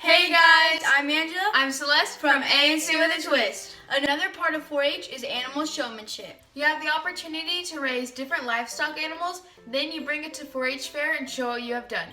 Hey guys, I'm Angela. I'm Celeste from A&C with a Twist. Another part of 4-H is animal showmanship. You have the opportunity to raise different livestock animals, then you bring it to 4-H fair and show what you have done.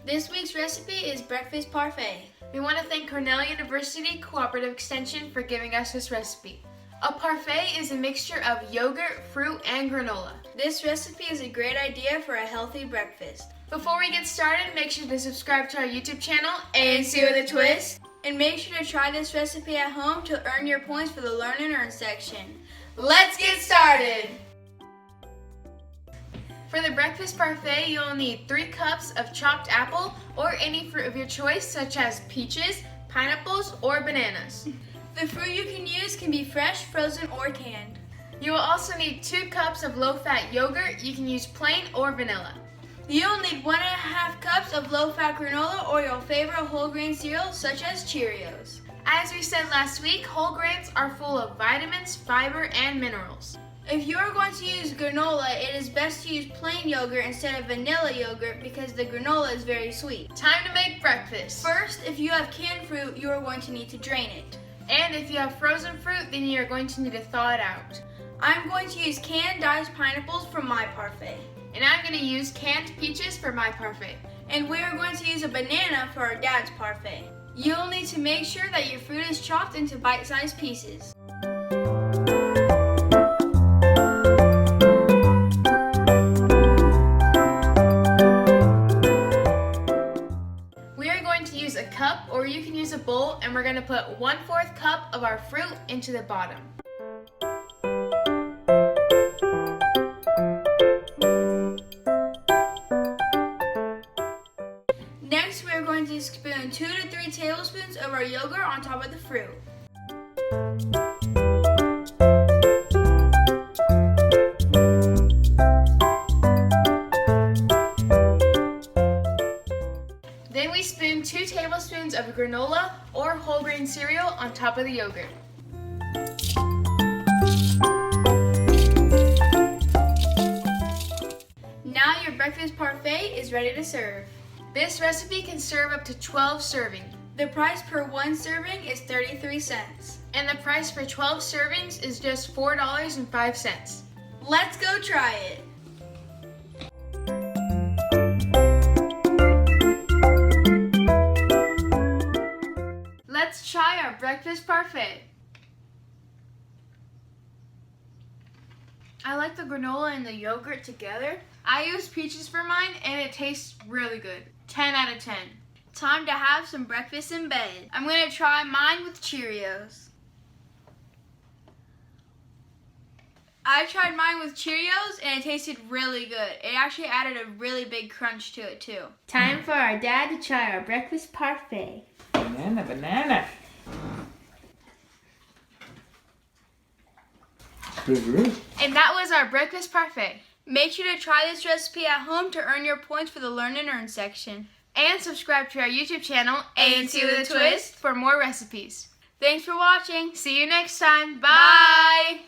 This week's recipe is breakfast parfait. We want to thank Cornell University Cooperative Extension for giving us this recipe. A parfait is a mixture of yogurt, fruit, and granola. This recipe is a great idea for a healthy breakfast. Before we get started, make sure to subscribe to our YouTube channel, A&C with a Twist. And make sure to try this recipe at home to earn your points for the Learn and Earn section. Let's get started! For the breakfast parfait, you'll need 3 cups of chopped apple or any fruit of your choice, such as peaches, pineapples, or bananas. The fruit you can use can be fresh, frozen, or canned. You will also need 2 cups of low-fat yogurt. You can use plain or vanilla. You'll need 1.5 cups of low-fat granola or your favorite whole grain cereal, such as Cheerios. As we said last week, whole grains are full of vitamins, fiber, and minerals. If you are going to use granola, it is best to use plain yogurt instead of vanilla yogurt because the granola is very sweet. Time to make breakfast. First, if you have canned fruit, you are going to need to drain it. And if you have frozen fruit, then you are going to need to thaw it out. I'm going to use canned diced pineapples for my parfait. And I'm going to use canned peaches for my parfait. And we are going to use a banana for our dad's parfait. You'll need to make sure that your fruit is chopped into bite-sized pieces. We are going to use a cup, or you can use a bowl, and we're going to put 1/4 cup of our fruit into the bottom. Next, we are going to spoon 2 to 3 tablespoons of our yogurt on top of the fruit. Then we spoon 2 tablespoons of granola or whole grain cereal on top of the yogurt. Now your breakfast parfait is ready to serve. This recipe can serve up to 12 servings. The price per 1 serving is 33 cents. And the price for 12 servings is just $4.05. Let's go try it. Let's try our breakfast parfait. I like the granola and the yogurt together. I used peaches for mine and it tastes really good. 10 out of 10. Time to have some breakfast in bed. I'm going to try mine with Cheerios. I tried mine with Cheerios and it tasted really good. It actually added a really big crunch to it too. Time for our dad to try our breakfast parfait. Banana. Good. And that was our breakfast parfait. Make sure to try this recipe at home to earn your points for the Learn and Earn section. And subscribe to our YouTube channel, A&C with a Twist, for more recipes. Thanks for watching. See you next time. Bye.